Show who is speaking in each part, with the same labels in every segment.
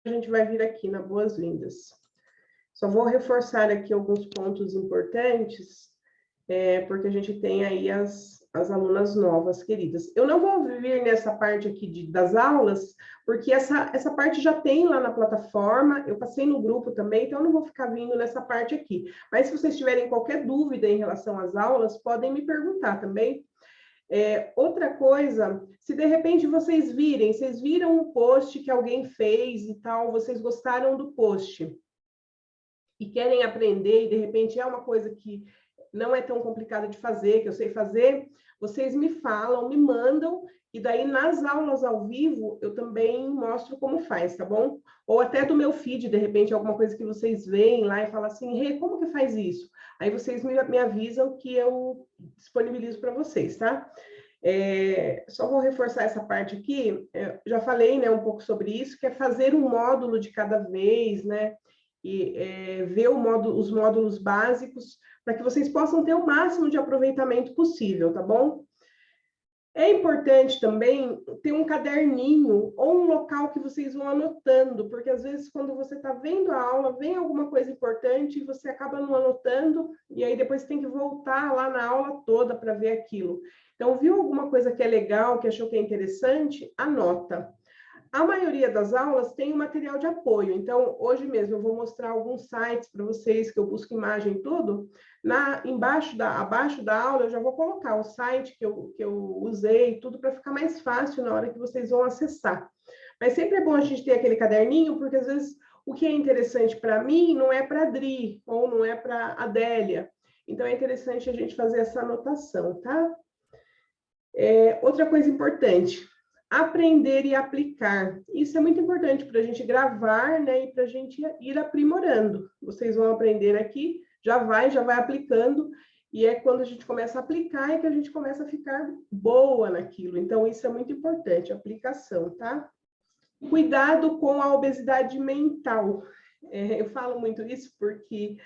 Speaker 1: a gente vai vir aqui na Boas-Vindas. Só vou reforçar aqui alguns pontos importantes, porque a gente tem aí as alunas novas, queridas. Eu não vou vir nessa parte aqui das aulas, porque essa parte já tem lá na plataforma, eu passei no grupo também, então eu não vou ficar vindo nessa parte aqui. Mas se vocês tiverem qualquer dúvida em relação às aulas, podem me perguntar também. Outra coisa, se de repente vocês viram um post que alguém fez e tal, vocês gostaram do post e querem aprender, e de repente é uma coisa que não é tão complicada de fazer, que eu sei fazer, vocês me falam, me mandam, e daí nas aulas ao vivo eu também mostro como faz, tá bom? Ou até do meu feed, de repente, alguma coisa que vocês veem lá e falam assim, Rê, como que faz isso? Aí vocês me avisam que eu disponibilizo para vocês, tá? Só vou reforçar essa parte aqui, já falei, né, um pouco sobre isso, que é fazer um módulo de cada vez, né? E ver os módulos básicos, para que vocês possam ter o máximo de aproveitamento possível, tá bom? É importante também ter um caderninho ou um local que vocês vão anotando, porque às vezes quando você está vendo a aula, vem alguma coisa importante e você acaba não anotando, e aí depois tem que voltar lá na aula toda para ver aquilo. Então, viu alguma coisa que é legal, que achou que é interessante? Anota. A maioria das aulas tem um material de apoio, então hoje mesmo eu vou mostrar alguns sites para vocês que eu busco imagem e tudo. Abaixo da aula eu já vou colocar o site que eu usei, tudo para ficar mais fácil na hora que vocês vão acessar. Mas sempre é bom a gente ter aquele caderninho, porque às vezes o que é interessante para mim não é para a Adri, ou não é para a Adélia. Então é interessante a gente fazer essa anotação, tá? Outra coisa importante, aprender e aplicar. Isso é muito importante para a gente gravar, né, e para a gente ir aprimorando. Vocês vão aprender aqui, já vai aplicando, e é quando a gente começa a aplicar é que a gente começa a ficar boa naquilo. Então, isso é muito importante, aplicação, tá? Cuidado com a obesidade mental. Eu falo muito isso porque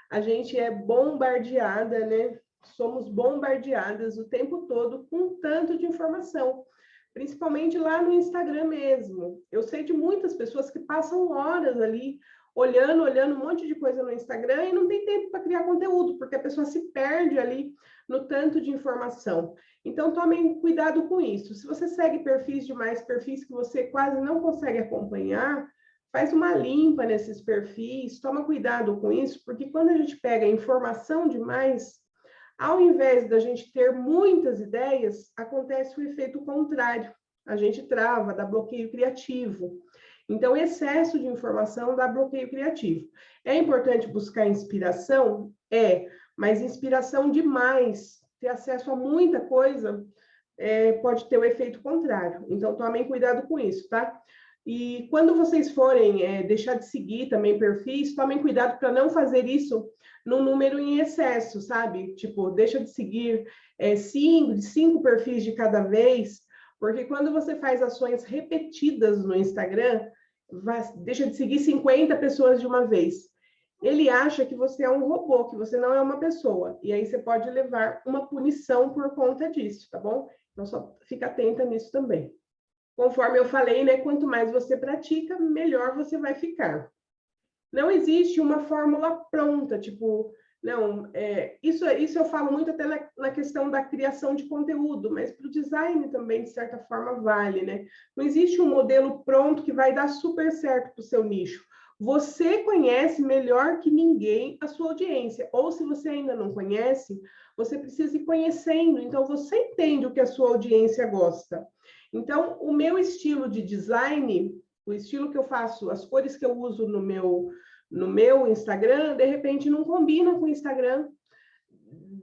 Speaker 1: a gente é bombardeada, né? Somos bombardeadas o tempo todo com tanto de informação, principalmente lá no Instagram mesmo. Eu sei de muitas pessoas que passam horas ali olhando um monte de coisa no Instagram e não tem tempo para criar conteúdo, porque a pessoa se perde ali no tanto de informação. Então, tomem cuidado com isso. Se você segue perfis demais, perfis que você quase não consegue acompanhar, faz uma limpa nesses perfis, toma cuidado com isso, porque quando a gente pega informação demais, ao invés da gente ter muitas ideias, acontece o efeito contrário. A gente trava, dá bloqueio criativo. Então, excesso de informação dá bloqueio criativo. É importante buscar inspiração? Mas inspiração demais, ter acesso a muita coisa, pode ter o efeito contrário. Então, tomem cuidado com isso, tá? E quando vocês forem deixar de seguir também perfis, tomem cuidado para não fazer isso no número em excesso, sabe? Tipo, deixa de seguir 5 perfis de cada vez, porque quando você faz ações repetidas no Instagram, deixa de seguir 50 pessoas de uma vez. Ele acha que você é um robô, que você não é uma pessoa. E aí você pode levar uma punição por conta disso, tá bom? Então, só fica atenta nisso também. Conforme eu falei, né? Quanto mais você pratica, melhor você vai ficar. Não existe uma fórmula pronta, tipo, não, isso eu falo muito até na questão da criação de conteúdo, mas para o design também, de certa forma, vale, né? Não existe um modelo pronto que vai dar super certo para o seu nicho. Você conhece melhor que ninguém a sua audiência, ou se você ainda não conhece, você precisa ir conhecendo, então você entende o que a sua audiência gosta. Então, o meu estilo de design, o estilo que eu faço, as cores que eu uso no meu Instagram, de repente não combina com o Instagram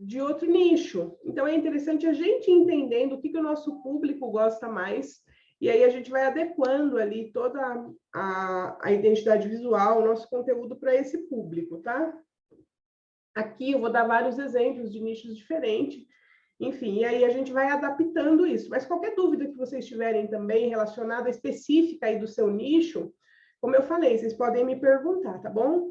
Speaker 1: de outro nicho. Então, é interessante a gente entendendo o que o nosso público gosta mais, e aí a gente vai adequando ali toda a identidade visual, o nosso conteúdo para esse público, tá? Aqui eu vou dar vários exemplos de nichos diferentes, enfim, e aí a gente vai adaptando isso. Mas qualquer dúvida que vocês tiverem também relacionada específica aí do seu nicho, como eu falei, vocês podem me perguntar, tá bom?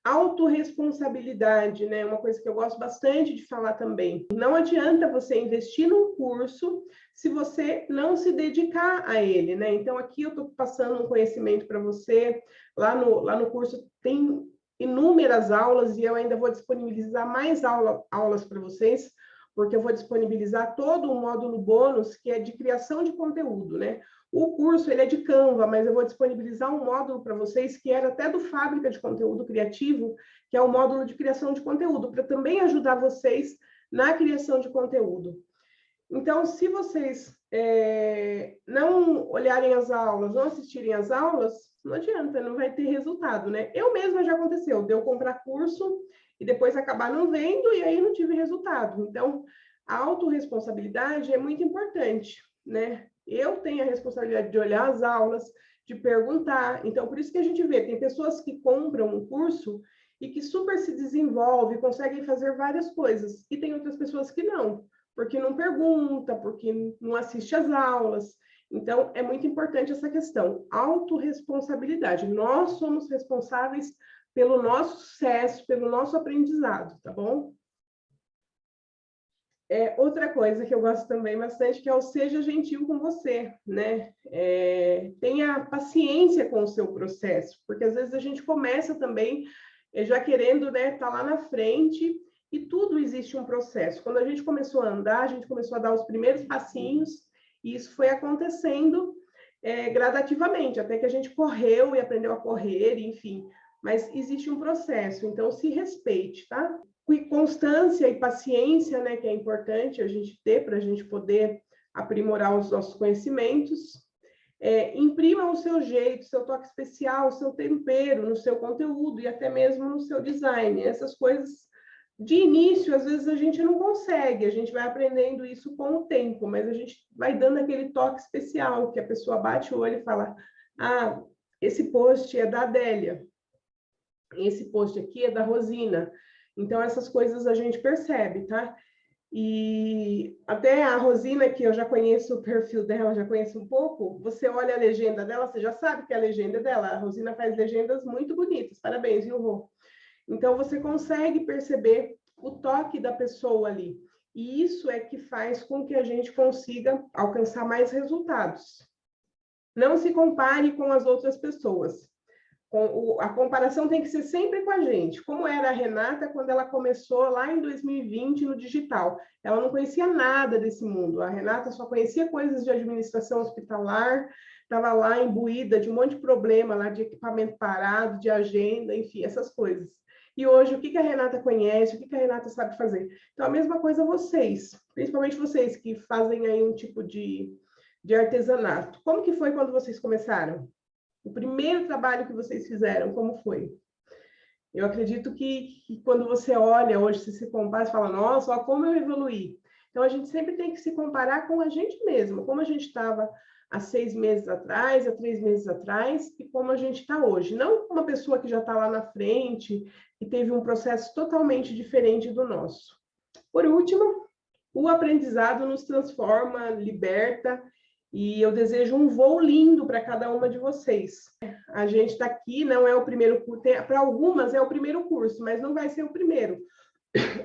Speaker 1: Autorresponsabilidade, né? Uma coisa que eu gosto bastante de falar também. Não adianta você investir num curso se você não se dedicar a ele, né? Então, aqui eu estou passando um conhecimento para você. Lá no curso tem inúmeras aulas e eu ainda vou disponibilizar mais aulas para vocês, porque eu vou disponibilizar todo um módulo bônus que é de criação de conteúdo, né? O curso ele é de Canva, mas eu vou disponibilizar um módulo para vocês que era até do Fábrica de Conteúdo Criativo, que é o módulo de criação de conteúdo, para também ajudar vocês na criação de conteúdo. Então, se vocês não olharem as aulas, não assistirem as aulas, não adianta, não vai ter resultado, né? Eu mesma já aconteceu, de eu comprar curso e depois acabar não vendo e aí não tive resultado. Então, a autorresponsabilidade é muito importante, né? Eu tenho a responsabilidade de olhar as aulas, de perguntar. Então, por isso que a gente vê, tem pessoas que compram um curso e que super se desenvolvem, conseguem fazer várias coisas. E tem outras pessoas que não, porque não pergunta, porque não assiste às aulas. Então, é muito importante essa questão, autorresponsabilidade. Nós somos responsáveis pelo nosso sucesso, pelo nosso aprendizado, tá bom? Outra coisa que eu gosto também bastante, que é o seja gentil com você, né? Tenha paciência com o seu processo, porque às vezes a gente começa também já querendo, né, tá lá na frente, e tudo existe um processo. Quando a gente começou a andar, a gente começou a dar os primeiros passinhos, e isso foi acontecendo gradativamente, até que a gente correu e aprendeu a correr, enfim. Mas existe um processo, então se respeite, tá? Constância e paciência, né, que é importante a gente ter para a gente poder aprimorar os nossos conhecimentos. Imprima o seu jeito, seu toque especial, o seu tempero no seu conteúdo e até mesmo no seu design. Essas coisas, de início, às vezes a gente não consegue, a gente vai aprendendo isso com o tempo, mas a gente vai dando aquele toque especial, que a pessoa bate o olho e fala, ah, esse post é da Adélia, esse post aqui é da Rosina. Então, essas coisas a gente percebe, tá? E até a Rosina, que eu já conheço o perfil dela, já conheço um pouco, você olha a legenda dela, você já sabe que é a legenda dela. A Rosina faz legendas muito bonitas. Parabéns, viu, Rô? Então, você consegue perceber o toque da pessoa ali. E isso é que faz com que a gente consiga alcançar mais resultados. Não se compare com as outras pessoas. A comparação tem que ser sempre com a gente, como era a Renata quando ela começou lá em 2020 no digital. Ela não conhecia nada desse mundo. A Renata só conhecia coisas de administração hospitalar, estava lá imbuída de um monte de problema lá de equipamento parado, de agenda, enfim, essas coisas. E hoje, o que a Renata conhece, o que a Renata sabe fazer? Então, a mesma coisa vocês, principalmente vocês que fazem aí um tipo de artesanato. Como que foi quando vocês começaram? O primeiro trabalho que vocês fizeram, como foi? Eu acredito que quando você olha hoje, você se compara, você fala, nossa, olha como eu evoluí. Então, a gente sempre tem que se comparar com a gente mesmo, como a gente estava há 6 meses atrás, há 3 meses atrás, e como a gente está hoje. Não uma pessoa que já está lá na frente e teve um processo totalmente diferente do nosso. Por último, o aprendizado nos transforma, liberta, e eu desejo um voo lindo para cada uma de vocês. A gente está aqui, não é o primeiro curso, para algumas é o primeiro curso, mas não vai ser o primeiro.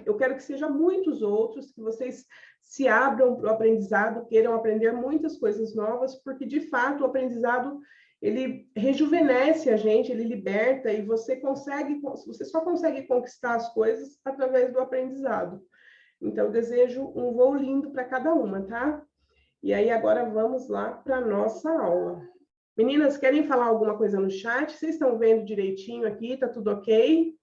Speaker 1: Eu quero que sejam muitos outros, que vocês se abram para o aprendizado, queiram aprender muitas coisas novas, porque, de fato, o aprendizado, ele rejuvenesce a gente, ele liberta, e você só consegue conquistar as coisas através do aprendizado. Então, eu desejo um voo lindo para cada uma, tá? E aí, agora vamos lá para a nossa aula. Meninas, querem falar alguma coisa no chat? Vocês estão vendo direitinho aqui? Tá tudo ok?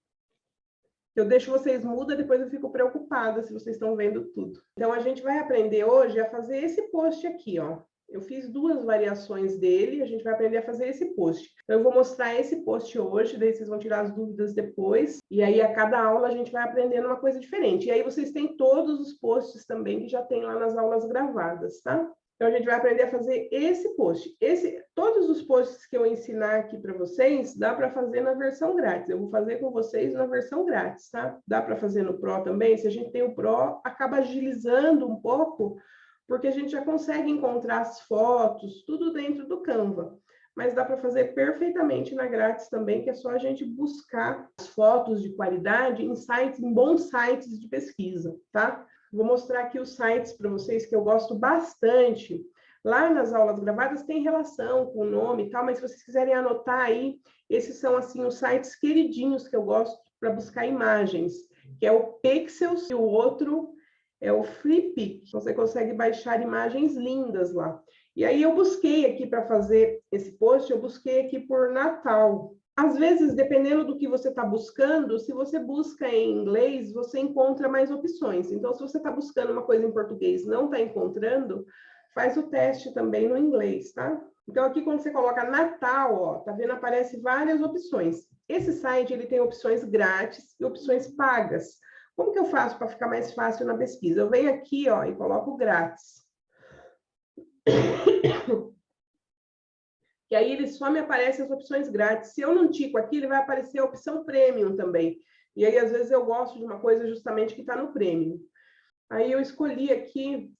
Speaker 1: Eu deixo vocês mudas, depois eu fico preocupada se vocês estão vendo tudo. Então, a gente vai aprender hoje a fazer esse post aqui, ó. Eu fiz 2 variações dele, a gente vai aprender a fazer esse post. Então, eu vou mostrar esse post hoje, daí vocês vão tirar as dúvidas depois. E aí, a cada aula, a gente vai aprendendo uma coisa diferente. E aí, vocês têm todos os posts também que já tem lá nas aulas gravadas, tá? Então, a gente vai aprender a fazer esse post. Todos os posts que eu ensinar aqui para vocês, dá para fazer na versão grátis. Eu vou fazer com vocês na versão grátis, tá? Dá para fazer no Pro também. Se a gente tem o Pro, acaba agilizando um pouco, porque a gente já consegue encontrar as fotos, tudo dentro do Canva. mas dá para fazer perfeitamente na grátis também, que é só a gente buscar as fotos de qualidade em sites, em bons sites de pesquisa, tá? Vou mostrar aqui os sites para vocês que eu gosto bastante. Lá nas aulas gravadas tem relação com o nome e tal, mas se vocês quiserem anotar aí, esses são assim os sites queridinhos que eu gosto para buscar imagens, que é o Pexels e o outro é o Flickr. Você consegue baixar imagens lindas lá. E aí eu busquei aqui para fazer esse post, eu busquei aqui por Natal. Às vezes, dependendo do que você está buscando, se você busca em inglês, você encontra mais opções. Então, se você está buscando uma coisa em português e não está encontrando, faz o teste também no inglês, tá? Então, aqui quando você coloca Natal, ó, tá vendo? Aparece várias opções. Esse site, ele tem opções grátis e opções pagas. Como que eu faço para ficar mais fácil na pesquisa? Eu venho aqui, ó, e coloco grátis. E aí ele só me aparece as opções grátis. Se eu não tico aqui, ele vai aparecer a opção premium também. E aí, às vezes, eu gosto de uma coisa justamente que está no premium. Aí eu escolhi aqui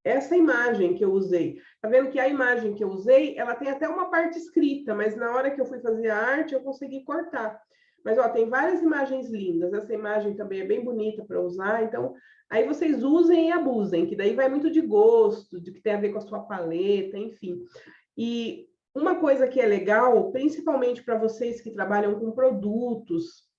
Speaker 1: essa imagem que eu usei. Tá vendo que a imagem que eu usei, ela tem até uma parte escrita, mas na hora que eu fui fazer a arte, eu consegui cortar. Mas, ó, tem várias imagens lindas. Essa imagem também é bem bonita para usar. Então, aí vocês usem e abusem, que daí vai muito de gosto, de que tem a ver com a sua paleta, enfim. E uma coisa que é legal, principalmente para vocês que trabalham com produtos,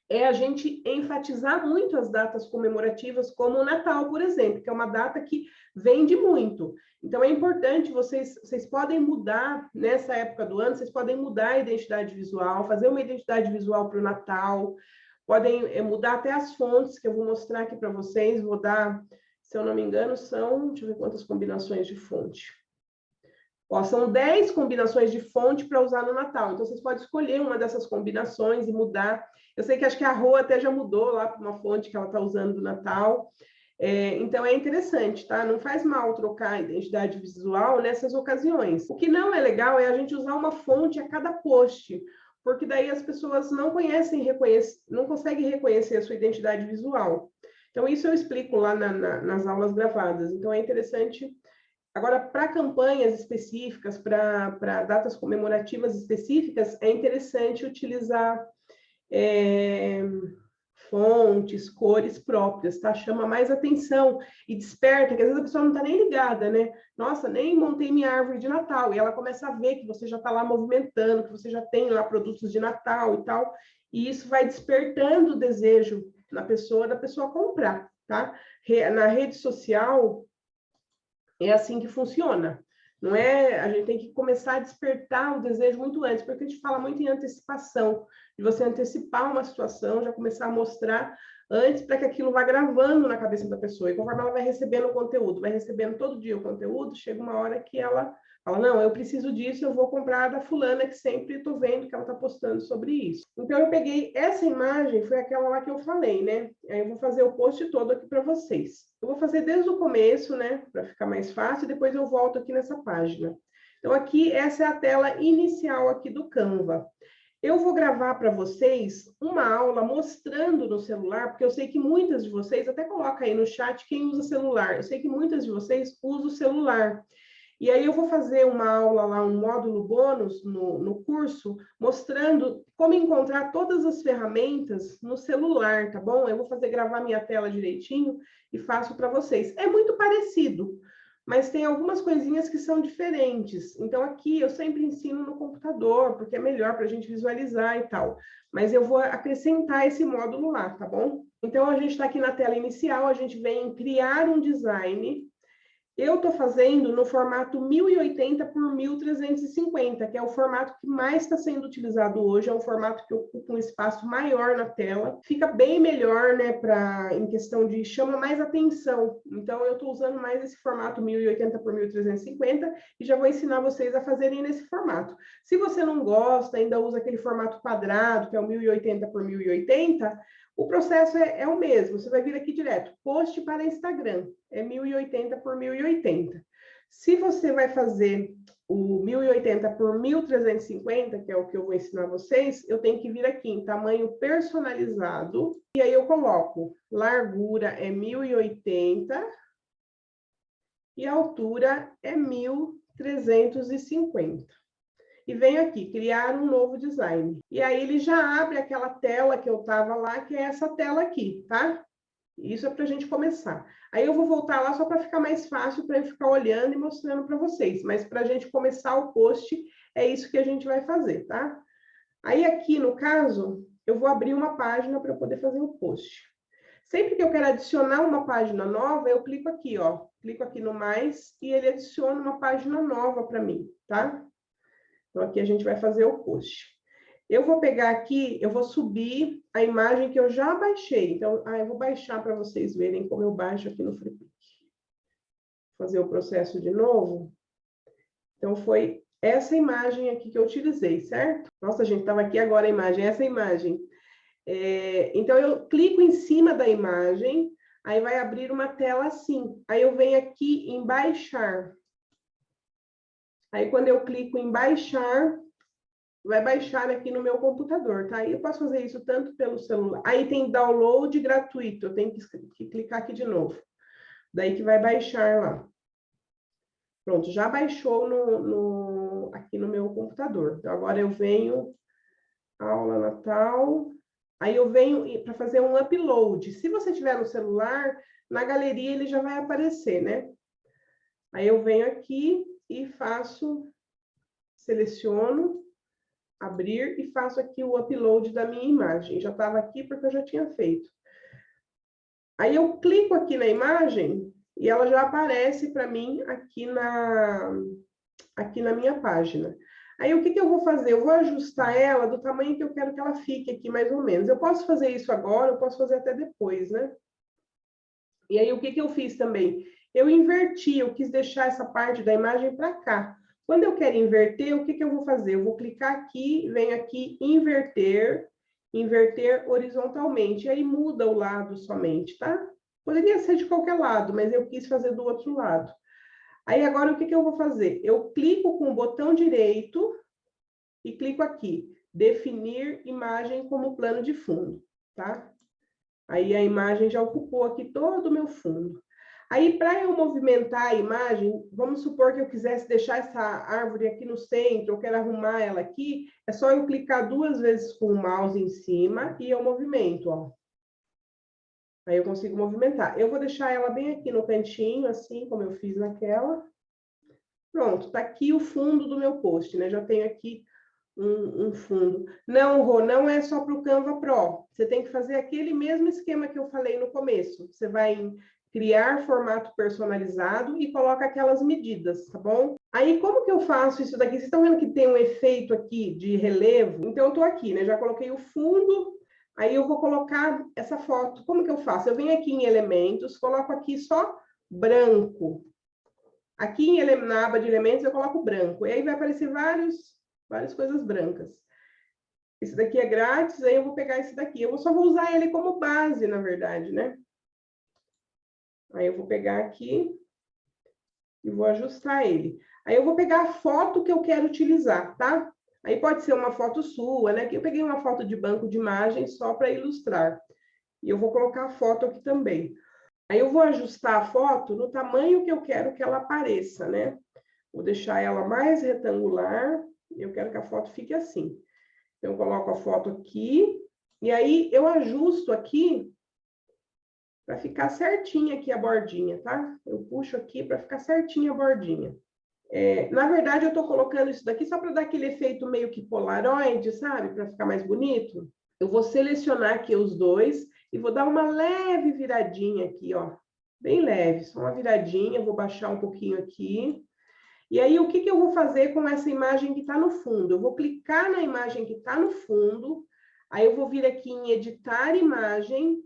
Speaker 1: é a gente enfatizar muito as datas comemorativas, como o Natal, por exemplo, que é uma data que vende muito. Então, é importante, vocês podem mudar, nessa época do ano, vocês podem mudar a identidade visual, fazer uma identidade visual para o Natal, podem mudar até as fontes, que eu vou mostrar aqui para vocês, vou dar, se eu não me engano, são, deixa eu ver quantas combinações de fonte. Ó, são 10 combinações de fonte para usar no Natal. Então, vocês podem escolher uma dessas combinações e mudar. Eu sei que acho que a Rô até já mudou lá para uma fonte que ela está usando no Natal. Então, é interessante, tá? Não faz mal trocar a identidade visual nessas ocasiões. O que não é legal é a gente usar uma fonte a cada post, porque daí as pessoas não não conseguem reconhecer a sua identidade visual. Então, isso eu explico lá nas aulas gravadas. Então, é interessante. Agora, para campanhas específicas, para datas comemorativas específicas, é interessante utilizar fontes, cores próprias, tá? Chama mais atenção e desperta, que às vezes a pessoa não está nem ligada, né? Nossa, nem montei minha árvore de Natal. E ela começa a ver que você já está lá movimentando, que você já tem lá produtos de Natal e tal. E isso vai despertando o desejo na pessoa, da pessoa comprar, tá? Na rede social, é assim que funciona. Não é? A gente tem que começar a despertar o desejo muito antes, porque a gente fala muito em antecipação, de você antecipar uma situação, já começar a mostrar antes para que aquilo vá gravando na cabeça da pessoa. E conforme ela vai recebendo o conteúdo, vai recebendo todo dia o conteúdo, chega uma hora que ela fala, não, eu preciso disso, eu vou comprar da fulana que sempre estou vendo que ela está postando sobre isso. Então, eu peguei essa imagem, foi aquela lá que eu falei, né? Aí eu vou fazer o post todo aqui para vocês. Eu vou fazer desde o começo, né? Para ficar mais fácil, e depois eu volto aqui nessa página. Então, aqui, essa é a tela inicial aqui do Canva. Eu vou gravar para vocês uma aula mostrando no celular, porque eu sei que muitas de vocês, até coloca aí no chat quem usa celular, eu sei que muitas de vocês usam o celular. E aí eu vou fazer uma aula lá, um módulo bônus no curso, mostrando como encontrar todas as ferramentas no celular, tá bom? Eu vou fazer gravar minha tela direitinho e faço para vocês. É muito parecido, mas tem algumas coisinhas que são diferentes. Então, aqui eu sempre ensino no computador, porque é melhor para a gente visualizar e tal. Mas eu vou acrescentar esse módulo lá, tá bom? Então, a gente está aqui na tela inicial, a gente vem em criar um design. Eu estou fazendo no formato 1080 por 1350, que é o formato que mais está sendo utilizado hoje, é um formato que ocupa um espaço maior na tela, fica bem melhor, né, em questão de chama mais atenção. Então, eu estou usando mais esse formato 1080 por 1350 e já vou ensinar vocês a fazerem nesse formato. Se você não gosta, ainda usa aquele formato quadrado, que é o 1080 por 1080, o processo é o mesmo, você vai vir aqui direto, post para Instagram, é 1080 por 1080. Se você vai fazer o 1080 por 1350, que é o que eu vou ensinar vocês, eu tenho que vir aqui em tamanho personalizado, e aí eu coloco largura é 1080 e a altura é 1350. 350. E venho aqui, criar um novo design. E aí ele já abre aquela tela que eu estava lá, que é essa tela aqui, tá? Isso é para a gente começar. Aí eu vou voltar lá só para ficar mais fácil para eu ficar olhando e mostrando para vocês. Mas para a gente começar o post, é isso que a gente vai fazer, tá? Aí aqui, no caso, eu vou abrir uma página para poder fazer o post. Sempre que eu quero adicionar uma página nova, eu clico aqui, ó. Clico aqui no mais e ele adiciona uma página nova para mim, tá? Então, aqui a gente vai fazer o post. Eu vou pegar aqui, eu vou subir a imagem que eu já baixei. Então, eu vou baixar para vocês verem como eu baixo aqui no Freepik. Fazer o processo de novo. Então, foi essa imagem aqui que eu utilizei, certo? Nossa, gente, estava aqui agora a imagem, essa imagem. Então, eu clico em cima da imagem, aí vai abrir uma tela assim. Aí eu venho aqui em baixar. Aí, quando eu clico em baixar, vai baixar aqui no meu computador, tá? Aí eu posso fazer isso tanto pelo celular. Aí tem download gratuito, eu tenho que clicar aqui de novo. Daí que vai baixar lá. Pronto, já baixou aqui no meu computador. Então, agora eu venho, aula Natal. Aí eu venho para fazer um upload. Se você tiver no celular, na galeria ele já vai aparecer, né? Aí eu venho aqui e seleciono, abrir e faço aqui o upload da minha imagem. Já estava aqui porque eu já tinha feito. Aí eu clico aqui na imagem e ela já aparece para mim aqui na minha página. Aí o que eu vou fazer? Eu vou ajustar ela do tamanho que eu quero que ela fique aqui, mais ou menos. Eu posso fazer isso agora, eu posso fazer até depois, né? E aí o que eu fiz também? Eu inverti, eu quis deixar essa parte da imagem para cá. Quando eu quero inverter, o que eu vou fazer? Eu vou clicar aqui, venho aqui, inverter horizontalmente. E aí muda o lado somente, tá? Poderia ser de qualquer lado, mas eu quis fazer do outro lado. Aí agora o que eu vou fazer? Eu clico com o botão direito e clico aqui, definir imagem como plano de fundo, tá? Aí a imagem já ocupou aqui todo o meu fundo. Aí, para eu movimentar a imagem, vamos supor que eu quisesse deixar essa árvore aqui no centro, eu quero arrumar ela aqui, é só eu clicar 2 vezes com o mouse em cima e eu movimento, ó. Aí eu consigo movimentar. Eu vou deixar ela bem aqui no cantinho, assim como eu fiz naquela. Pronto, tá aqui o fundo do meu post, né? Já tenho aqui um fundo. Não, Rô, não é só para o Canva Pro. Você tem que fazer aquele mesmo esquema que eu falei no começo. Você vai criar formato personalizado e coloca aquelas medidas, tá bom? Aí, como que eu faço isso daqui? Vocês estão vendo que tem um efeito aqui de relevo? Então, eu tô aqui, né? Já coloquei o fundo, aí eu vou colocar essa foto. Como que eu faço? Eu venho aqui em elementos, coloco aqui só branco. Aqui na aba de elementos eu coloco branco. E aí vai aparecer várias coisas brancas. Esse daqui é grátis, aí eu vou pegar esse daqui. Eu só vou usar ele como base, na verdade, né? Aí eu vou pegar aqui e vou ajustar ele. Aí eu vou pegar a foto que eu quero utilizar, tá? Aí pode ser uma foto sua, né? Que eu peguei uma foto de banco de imagens só para ilustrar. E eu vou colocar a foto aqui também. Aí eu vou ajustar a foto no tamanho que eu quero que ela apareça, né? Vou deixar ela mais retangular. Eu quero que a foto fique assim. Então, eu coloco a foto aqui. E aí, eu ajusto aqui para ficar certinha aqui a bordinha, tá? Eu puxo aqui para ficar certinha a bordinha. Na verdade, eu estou colocando isso daqui só para dar aquele efeito meio que polaroid, sabe? Para ficar mais bonito. Eu vou selecionar aqui os dois e vou dar uma leve viradinha aqui, ó. Bem leve, só uma viradinha. Vou baixar um pouquinho aqui. E aí, o que eu vou fazer com essa imagem que está no fundo? Eu vou clicar na imagem que está no fundo, aí eu vou vir aqui em editar imagem,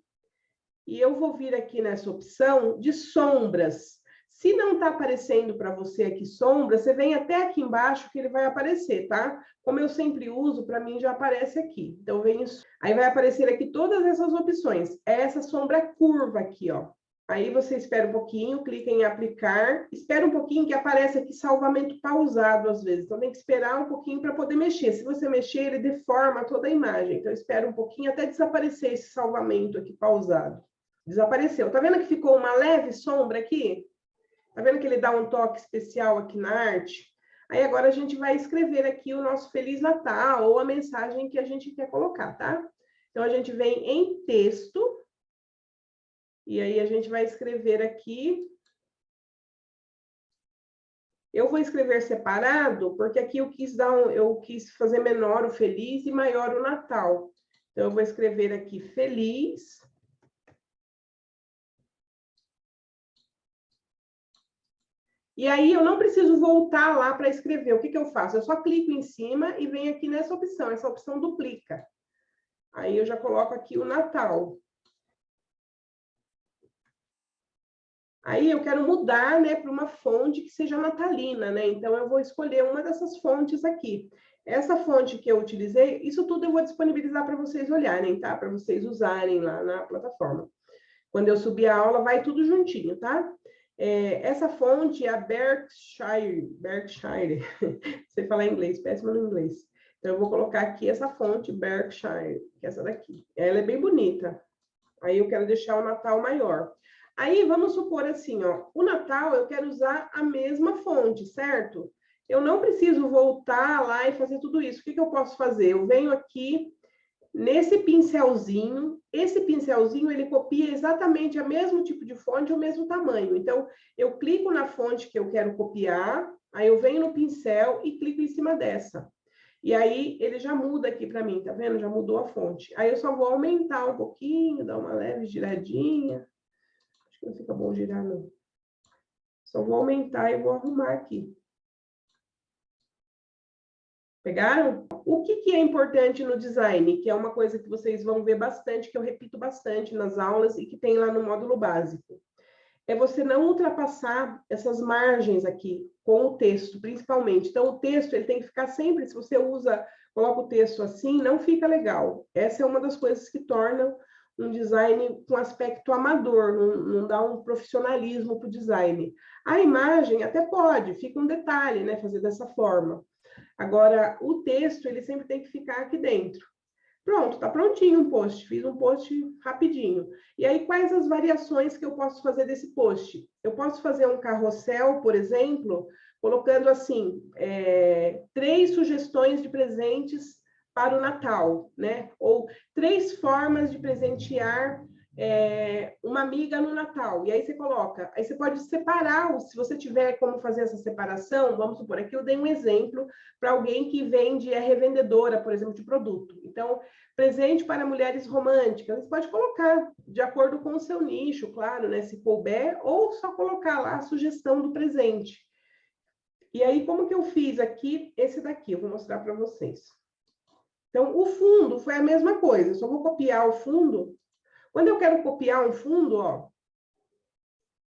Speaker 1: e eu vou vir aqui nessa opção de sombras. Se não está aparecendo para você aqui sombra, você vem até aqui embaixo que ele vai aparecer, tá? Como eu sempre uso, para mim já aparece aqui. Então, aí vai aparecer aqui todas essas opções. Essa sombra curva aqui, ó. Aí você espera um pouquinho, clica em aplicar, espera um pouquinho que aparece aqui salvamento pausado às vezes. Então tem que esperar um pouquinho para poder mexer. Se você mexer, ele deforma toda a imagem. Então espera um pouquinho até desaparecer esse salvamento aqui pausado. Desapareceu. Tá vendo que ficou uma leve sombra aqui? Tá vendo que ele dá um toque especial aqui na arte? Aí agora a gente vai escrever aqui o nosso Feliz Natal ou a mensagem que a gente quer colocar, tá? Então, a gente vem em texto, e aí a gente vai escrever aqui. Eu vou escrever separado, porque aqui eu quis fazer menor o feliz e maior o Natal. Então, eu vou escrever aqui feliz. E aí, eu não preciso voltar lá para escrever. O que eu faço? Eu só clico em cima e venho aqui nessa opção. Essa opção duplica. Aí, eu já coloco aqui o Natal. Aí, eu quero mudar, né, para uma fonte que seja natalina, né? Então, eu vou escolher uma dessas fontes aqui. Essa fonte que eu utilizei, isso tudo eu vou disponibilizar para vocês olharem, tá? Para vocês usarem lá na plataforma. Quando eu subir a aula, vai tudo juntinho, tá? Essa fonte é a Berkshire, sei falar inglês, péssima no inglês. Então, eu vou colocar aqui essa fonte, Berkshire, que é essa daqui. Ela é bem bonita. Aí, eu quero deixar o Natal maior. Aí, vamos supor assim, ó, o Natal eu quero usar a mesma fonte, certo? Eu não preciso voltar lá e fazer tudo isso. O que eu posso fazer? Eu venho aqui nesse pincelzinho, esse pincelzinho, ele copia exatamente o mesmo tipo de fonte, o mesmo tamanho. Então, eu clico na fonte que eu quero copiar, aí eu venho no pincel e clico em cima dessa. E aí, ele já muda aqui para mim, tá vendo? Já mudou a fonte. Aí, eu só vou aumentar um pouquinho, dar uma leve giradinha. Acho que não fica bom girar, não. Só vou aumentar e vou arrumar aqui. Pegaram? O que é importante no design, que é uma coisa que vocês vão ver bastante, que eu repito bastante nas aulas e que tem lá no módulo básico, é você não ultrapassar essas margens aqui com o texto, principalmente. Então, o texto ele tem que ficar sempre, se você coloca o texto assim, não fica legal. Essa é uma das coisas que tornam um design com aspecto amador, não dá um profissionalismo para o design. A imagem até pode, fica um detalhe, né, fazer dessa forma. Agora, o texto, ele sempre tem que ficar aqui dentro. Pronto, tá prontinho um post. Fiz um post rapidinho. E aí, quais as variações que eu posso fazer desse post? Eu posso fazer um carrossel, por exemplo, colocando assim, 3 sugestões de presentes para o Natal, né? Ou 3 formas de presentear uma amiga no Natal. E aí você coloca, aí você pode separar, se você tiver como fazer essa separação, vamos supor, aqui eu dei um exemplo para alguém que vende, é revendedora, por exemplo, de produto. Então, presente para mulheres românticas, você pode colocar de acordo com o seu nicho, claro, né? Se couber, ou só colocar lá a sugestão do presente. E aí, como que eu fiz aqui? Esse daqui, eu vou mostrar para vocês. Então, o fundo foi a mesma coisa, eu só vou copiar o fundo. Quando eu quero copiar um fundo, ó,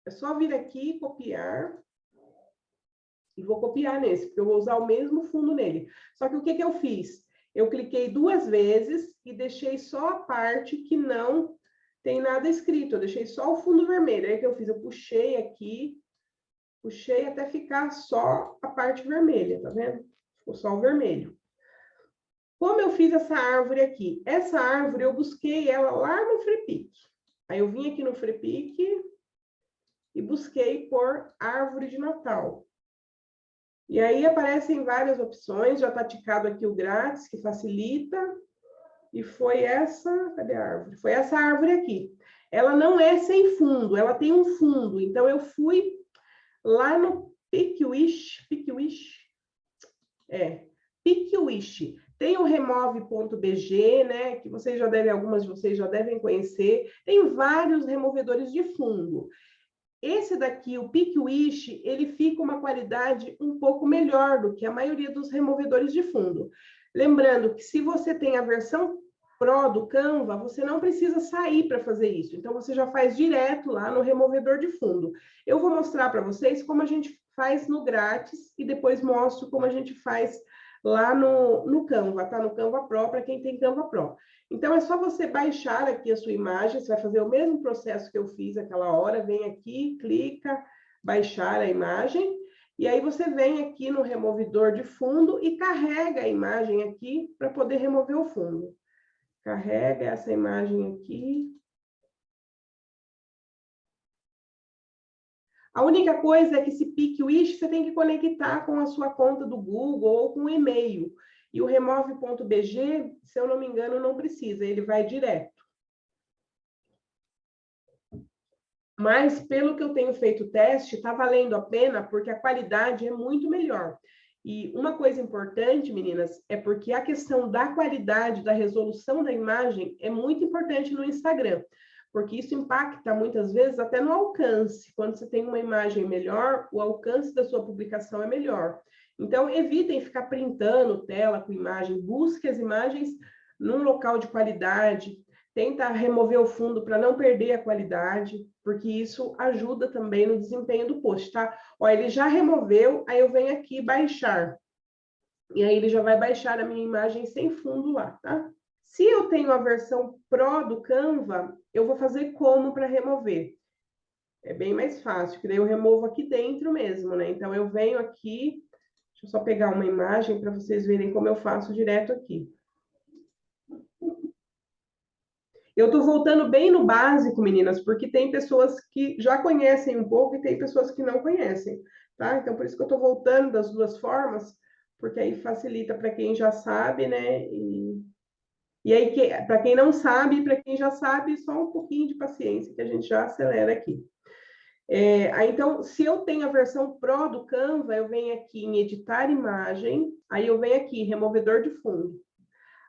Speaker 1: é só vir aqui, copiar, e vou copiar nesse, porque eu vou usar o mesmo fundo nele. Só que o que eu fiz? Eu cliquei 2 vezes e deixei só a parte que não tem nada escrito. Eu deixei só o fundo vermelho. Aí o que eu fiz? Eu puxei aqui, puxei até ficar só a parte vermelha, tá vendo? Ficou só o vermelho. Como eu fiz essa árvore aqui? Essa árvore eu busquei ela lá no Freepik. Aí eu vim aqui no Freepik e busquei por árvore de Natal. E aí aparecem várias opções, já está ticado aqui o grátis, que facilita. E foi essa, cadê a árvore? Foi essa árvore aqui. Ela não é sem fundo, ela tem um fundo. Então, eu fui lá no Pickwish, Pickwish. Tem o remove.bg, né, que algumas de vocês já devem conhecer. Tem vários removedores de fundo. Esse daqui, o Pickwish, ele fica uma qualidade um pouco melhor do que a maioria dos removedores de fundo. Lembrando que se você tem a versão Pro do Canva, você não precisa sair para fazer isso. Então, você já faz direto lá no removedor de fundo. Eu vou mostrar para vocês como a gente faz no grátis e depois mostro como a gente faz lá no Canva, tá? No Canva Pro, para quem tem Canva Pro. Então, é só você baixar aqui a sua imagem, você vai fazer o mesmo processo que eu fiz aquela hora, vem aqui, clica, baixar a imagem, e aí você vem aqui no removedor de fundo e carrega a imagem aqui para poder remover o fundo. Carrega essa imagem aqui. A única coisa é que esse Pick Wish você tem que conectar com a sua conta do Google ou com o e-mail. E o remove.bg, se eu não me engano, não precisa, ele vai direto. Mas, pelo que eu tenho feito o teste, está valendo a pena, porque a qualidade é muito melhor. E uma coisa importante, meninas, é porque a questão da qualidade, da resolução da imagem é muito importante no Instagram, porque isso impacta muitas vezes até no alcance. Quando você tem uma imagem melhor, o alcance da sua publicação é melhor. Então, evitem ficar printando tela com imagem, busque as imagens num local de qualidade, tenta remover o fundo para não perder a qualidade, porque isso ajuda também no desempenho do post, tá? Ó, ele já removeu, aí eu venho aqui baixar. E aí ele já vai baixar a minha imagem sem fundo lá, tá? Se eu tenho a versão Pro do Canva, eu vou fazer como para remover? É bem mais fácil, porque daí eu removo aqui dentro mesmo, né? Então, eu venho aqui, deixa eu só pegar uma imagem para vocês verem como eu faço direto aqui. Eu estou voltando bem no básico, meninas, porque tem pessoas que já conhecem um pouco e tem pessoas que não conhecem, tá? Então, por isso que eu estou voltando das duas formas, porque aí facilita para quem já sabe, né? E aí, para quem não sabe, e para quem já sabe, só um pouquinho de paciência, que a gente já acelera aqui. Aí, então, se eu tenho a versão Pro do Canva, eu venho aqui em editar imagem, aí eu venho aqui, removedor de fundo.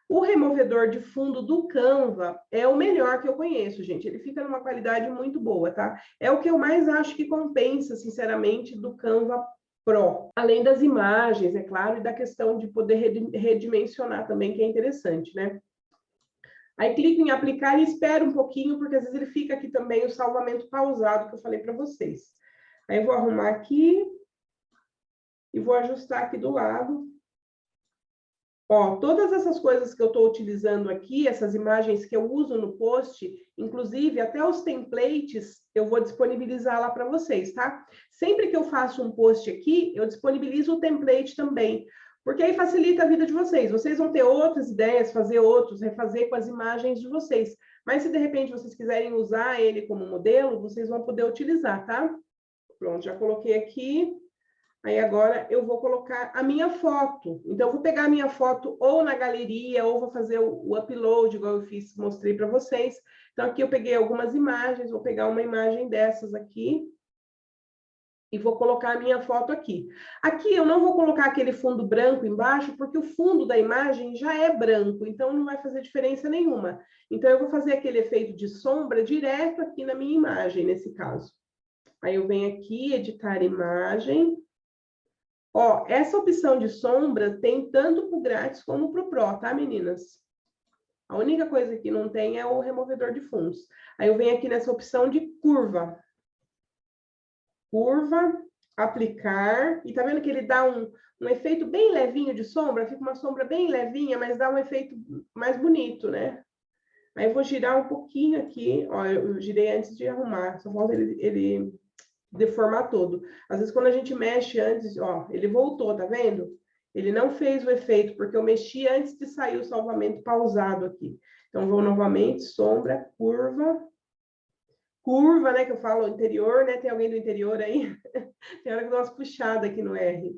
Speaker 1: O removedor de fundo do Canva é o melhor que eu conheço, gente. Ele fica numa qualidade muito boa, tá? É o que eu mais acho que compensa, sinceramente, do Canva Pro. Além das imagens, é claro, e da questão de poder redimensionar também, que é interessante, né? Aí clico em aplicar e espero um pouquinho, porque às vezes ele fica aqui também o salvamento pausado que eu falei para vocês. Aí eu vou arrumar aqui e vou ajustar aqui do lado. Ó, todas essas coisas que eu estou utilizando aqui, essas imagens que eu uso no post, inclusive até os templates, eu vou disponibilizar lá para vocês, tá? Sempre que eu faço um post aqui, eu disponibilizo o template também, porque aí facilita a vida de vocês. Vocês vão ter outras ideias, fazer outros, refazer com as imagens de vocês. Mas se de repente vocês quiserem usar ele como modelo, vocês vão poder utilizar, tá? Pronto, já coloquei aqui. Aí agora eu vou colocar a minha foto. Então, eu vou pegar a minha foto ou na galeria, ou vou fazer o upload, igual eu fiz, mostrei para vocês. Então, aqui eu peguei algumas imagens, vou pegar uma imagem dessas aqui e vou colocar a minha foto aqui. Aqui eu não vou colocar aquele fundo branco embaixo, porque o fundo da imagem já é branco, então não vai fazer diferença nenhuma. Então, eu vou fazer aquele efeito de sombra direto aqui na minha imagem, nesse caso. Aí eu venho aqui, editar imagem. Ó, essa opção de sombra tem tanto para o grátis como para o Pro, tá, meninas? A única coisa que não tem é o removedor de fundos. Aí eu venho aqui nessa opção de curva. Curva, aplicar. E tá vendo que ele dá um efeito bem levinho de sombra? Fica uma sombra bem levinha, mas dá um efeito mais bonito, né? Aí eu vou girar um pouquinho aqui. Ó, eu girei antes de arrumar. Só falta ele deformar todo. Às vezes, quando a gente mexe antes, ó, ele voltou, tá vendo? Ele não fez o efeito, porque eu mexi antes de sair o salvamento pausado aqui. Então, vou novamente, sombra, curva. Curva, né, que eu falo interior, né? Tem alguém do interior aí? Tem hora que dá umas puxadas aqui no R.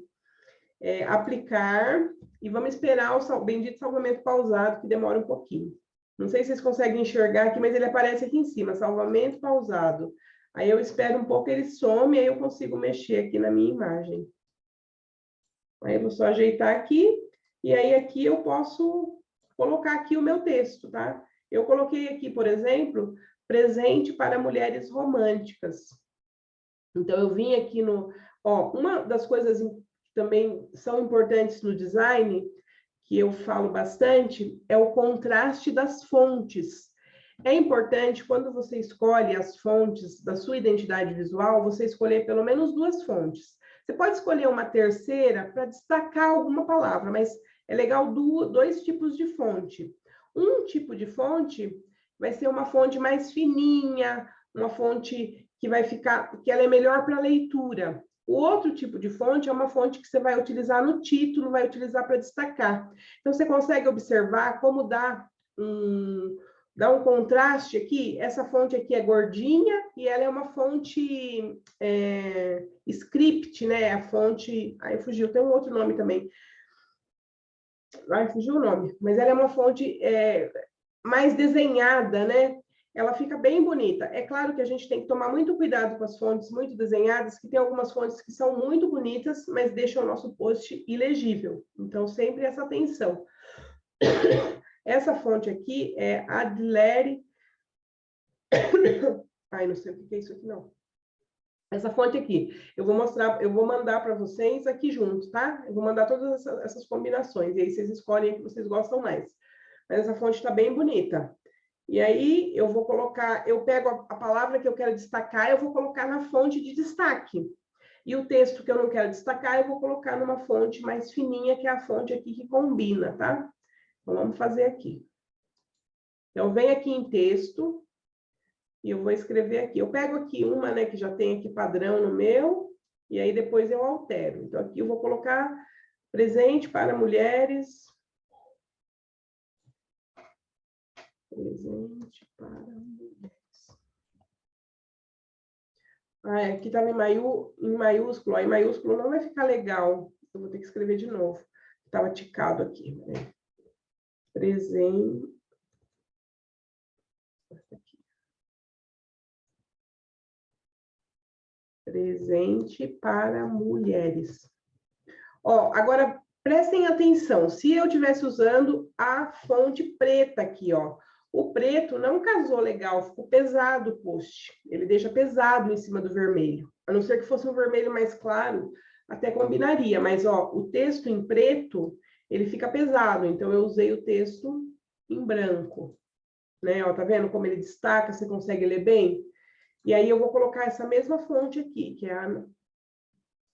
Speaker 1: Aplicar, e vamos esperar o bendito salvamento pausado, que demora um pouquinho. Não sei se vocês conseguem enxergar aqui, mas ele aparece aqui em cima, salvamento pausado. Aí eu espero um pouco, ele some, aí eu consigo mexer aqui na minha imagem. Aí eu vou só ajeitar aqui, e aí aqui eu posso colocar aqui o meu texto, tá? Eu coloquei aqui, por exemplo, presente para mulheres românticas. Então, eu vim aqui no... Ó, uma das coisas que também são importantes no design, que eu falo bastante, é o contraste das fontes. É importante, quando você escolhe as fontes da sua identidade visual, você escolher pelo menos 2 fontes. Você pode escolher uma terceira para destacar alguma palavra, mas é legal 2 tipos de fonte. Um tipo de fonte vai ser uma fonte mais fininha, uma fonte que vai ficar, que ela é melhor para leitura. O outro tipo de fonte é uma fonte que você vai utilizar no título, vai utilizar para destacar. Então, você consegue observar como dá dá um contraste aqui. Essa fonte aqui é gordinha e ela é uma fonte script, né? A fonte... Aí fugiu, tem um outro nome também. Ai, fugiu o nome. Mas ela é uma fonte mais desenhada, né? Ela fica bem bonita. É claro que a gente tem que tomar muito cuidado com as fontes muito desenhadas, que tem algumas fontes que são muito bonitas, mas deixam o nosso post ilegível. Então, sempre essa atenção. Essa fonte aqui é Adler... Ai, não sei o que é isso aqui, não. Essa fonte aqui, eu vou mostrar, eu vou mandar para vocês aqui junto, tá? Eu vou mandar todas essas combinações, e aí vocês escolhem a que vocês gostam mais. Mas essa fonte está bem bonita. E aí, eu vou colocar, eu pego a palavra que eu quero destacar, eu vou colocar na fonte de destaque. E o texto que eu não quero destacar, eu vou colocar numa fonte mais fininha, que é a fonte aqui que combina, tá? Então, vamos fazer aqui. Então, vem aqui em texto, e eu vou escrever aqui. Eu pego aqui uma, né, que já tem aqui padrão no meu, e aí depois eu altero. Então, aqui eu vou colocar presente para mulheres. Presente para mulheres. Ah, aqui estava em maiúsculo. Aí, em maiúsculo não vai ficar legal. Eu vou ter que escrever de novo. Estava ticado aqui. Né? Presente. Presente para mulheres. Ó, agora, prestem atenção. Se eu estivesse usando a fonte preta aqui, ó. O preto não casou legal, ficou pesado o post. Ele deixa pesado em cima do vermelho. A não ser que fosse um vermelho mais claro, até combinaria. Mas, ó, o texto em preto, ele fica pesado. Então, eu usei o texto em branco. Né? Ó, tá vendo como ele destaca? Você consegue ler bem? E aí, eu vou colocar essa mesma fonte aqui, que é a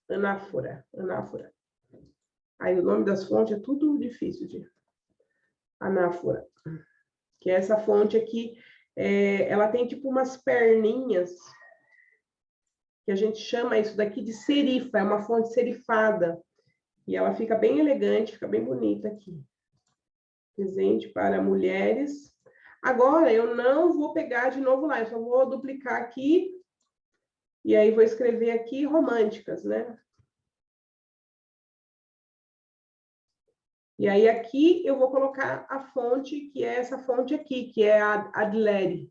Speaker 1: Anáfora. Anáfora. Aí, o nome das fontes é tudo difícil de... Anáfora. Que é essa fonte aqui, ela tem tipo umas perninhas, que a gente chama isso daqui de serifa, é uma fonte serifada. E ela fica bem elegante, fica bem bonita aqui. Presente para mulheres. Agora, eu não vou pegar de novo lá, eu só vou duplicar aqui, e aí vou escrever aqui românticas, né? E aí, aqui, eu vou colocar a fonte, que é essa fonte aqui, que é a Adler.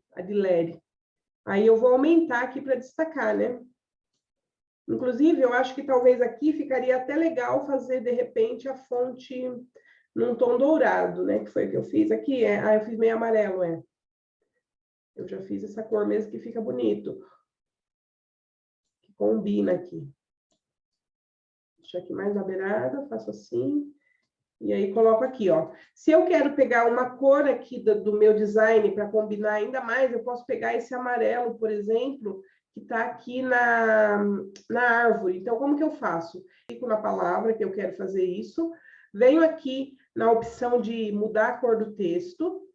Speaker 1: Aí, eu vou aumentar aqui para destacar, né? Inclusive, eu acho que talvez aqui ficaria até legal fazer, de repente, a fonte num tom dourado, né? Que foi o que eu fiz aqui. Eu fiz meio amarelo, Eu já fiz essa cor mesmo que fica bonito. Que combina aqui. Deixa aqui mais na beirada, faço assim... E aí, coloco aqui, ó. Se eu quero pegar uma cor aqui do meu design para combinar ainda mais, eu posso pegar esse amarelo, por exemplo, que está aqui na árvore. Então, como que eu faço? Clico na palavra que eu quero fazer isso, venho aqui na opção de mudar a cor do texto,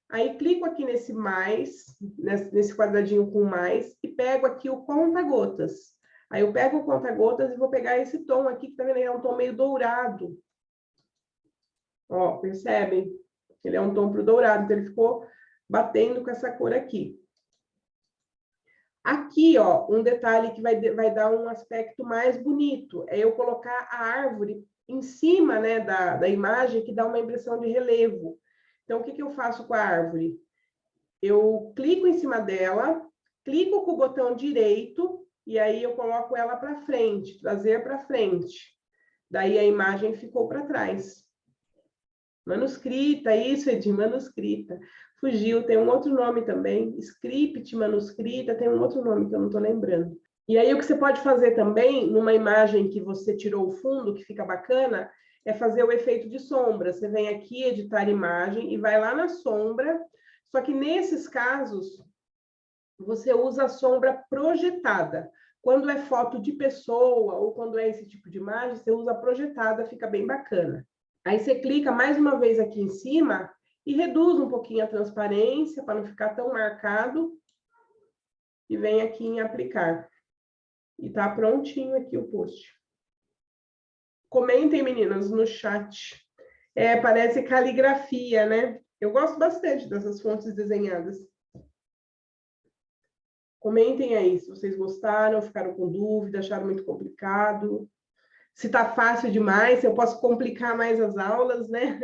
Speaker 1: aí clico aqui nesse mais, nesse quadradinho com mais, e pego aqui o conta-gotas. Aí eu pego o conta-gotas e vou pegar esse tom aqui, que tá vendo? É um tom meio dourado. Ó, percebem? Ele é um tom pro dourado, então ele ficou batendo com essa cor aqui. Aqui, ó, um detalhe que vai dar um aspecto mais bonito, é eu colocar a árvore em cima, né, da imagem, que dá uma impressão de relevo. Então, o que eu faço com a árvore? Eu clico em cima dela, clico com o botão direito, e aí eu coloco ela para frente, trazer para frente. Daí a imagem ficou para trás. Manuscrita, isso, Edi, manuscrita. Fugiu, tem um outro nome também. Script, manuscrita, tem um outro nome que eu não estou lembrando. E aí, o que você pode fazer também, numa imagem que você tirou o fundo, que fica bacana, é fazer o efeito de sombra. Você vem aqui, editar imagem, e vai lá na sombra. Só que nesses casos, você usa a sombra projetada. Quando é foto de pessoa, ou quando é esse tipo de imagem, você usa projetada, fica bem bacana. Aí você clica mais uma vez aqui em cima e reduz um pouquinho a transparência para não ficar tão marcado. E vem aqui em aplicar. E tá prontinho aqui o post. Comentem, meninas, no chat. Parece caligrafia, né? Eu gosto bastante dessas fontes desenhadas. Comentem aí se vocês gostaram, ficaram com dúvida, acharam muito complicado. Se está fácil demais, se eu posso complicar mais as aulas, né?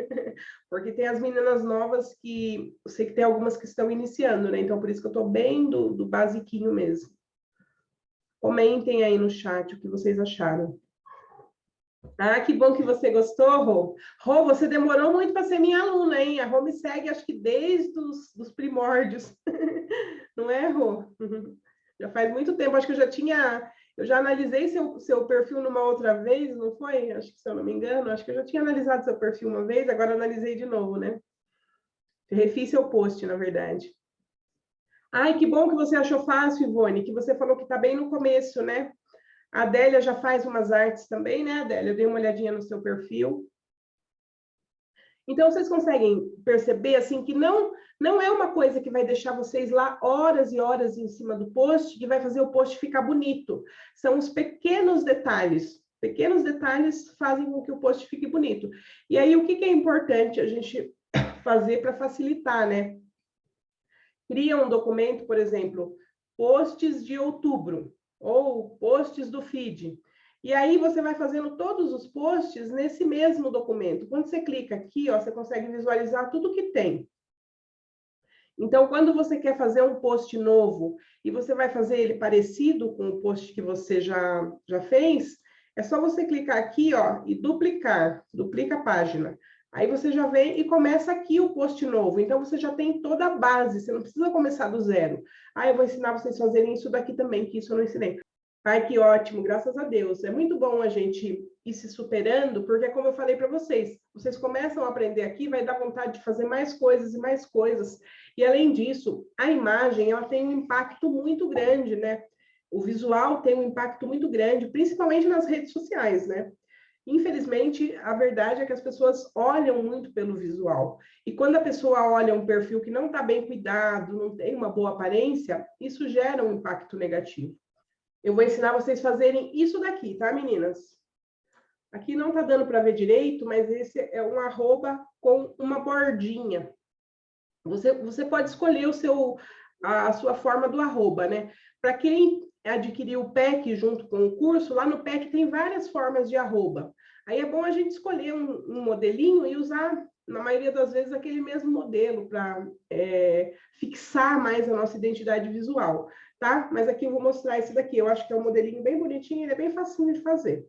Speaker 1: Porque tem as meninas novas que... Eu sei que tem algumas que estão iniciando, né? Então, por isso que eu estou bem do basiquinho mesmo. Comentem aí no chat o que vocês acharam. Ah, que bom que você gostou, Rô. Rô, você demorou muito para ser minha aluna, hein? A Rô me segue, acho que desde os primórdios. Não é, Rô? Já faz muito tempo, acho que eu já analisei seu perfil numa outra vez, não foi? Acho que, se eu não me engano, acho que eu já tinha analisado seu perfil uma vez, agora analisei de novo, né? Refiz seu post, na verdade. Ai, que bom que você achou fácil, Ivone, que você falou que está bem no começo, né? A Adélia já faz umas artes também, né, Adélia? Eu dei uma olhadinha no seu perfil. Então, vocês conseguem perceber, assim, que não é uma coisa que vai deixar vocês lá horas e horas em cima do post, que vai fazer o post ficar bonito. São os pequenos detalhes. Pequenos detalhes fazem com que o post fique bonito. E aí, o que é importante a gente fazer para facilitar, né? Cria um documento, por exemplo, posts de outubro, ou posts do feed. E aí você vai fazendo todos os posts nesse mesmo documento. Quando você clica aqui, ó, você consegue visualizar tudo que tem. Então, quando você quer fazer um post novo e você vai fazer ele parecido com o post que você já fez, é só você clicar aqui, ó, e duplicar, duplica a página. Aí você já vem e começa aqui o post novo. Então, você já tem toda a base, você não precisa começar do zero. Ah, eu vou ensinar vocês a fazerem isso daqui também, que isso eu não ensinei. Ai, que ótimo, graças a Deus. É muito bom a gente ir se superando, porque, como eu falei para vocês, vocês começam a aprender aqui, vai dar vontade de fazer mais coisas e mais coisas. E, além disso, a imagem, ela tem um impacto muito grande, né? O visual tem um impacto muito grande, principalmente nas redes sociais, né? Infelizmente, a verdade é que as pessoas olham muito pelo visual. E quando a pessoa olha um perfil que não está bem cuidado, não tem uma boa aparência, isso gera um impacto negativo. Eu vou ensinar vocês a fazerem isso daqui, tá, meninas? Aqui não tá dando para ver direito, mas esse é um arroba com uma bordinha. Você pode escolher a sua forma do arroba, né? Para quem adquiriu o PEC junto com o curso, lá no PEC tem várias formas de arroba. Aí é bom a gente escolher um modelinho e usar, na maioria das vezes, aquele mesmo modelo para fixar mais a nossa identidade visual, tá? Mas aqui eu vou mostrar esse daqui. Eu acho que é um modelinho bem bonitinho, ele é bem facinho de fazer.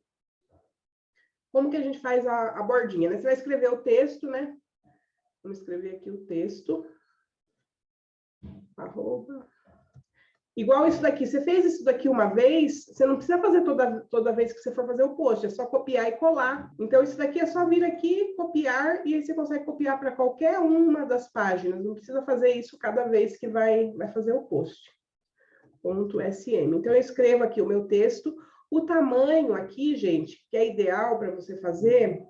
Speaker 1: Como que a gente faz a bordinha, né? Você vai escrever o texto, né? Vamos escrever aqui o texto. Arroba. Igual isso daqui. Você fez isso daqui uma vez, você não precisa fazer toda vez que você for fazer o post, é só copiar e colar. Então, isso daqui é só vir aqui, copiar, e aí você consegue copiar para qualquer uma das páginas. Não precisa fazer isso cada vez que vai fazer o post. .sm. Então, eu escrevo aqui o meu texto. O tamanho aqui, gente, que é ideal para você fazer,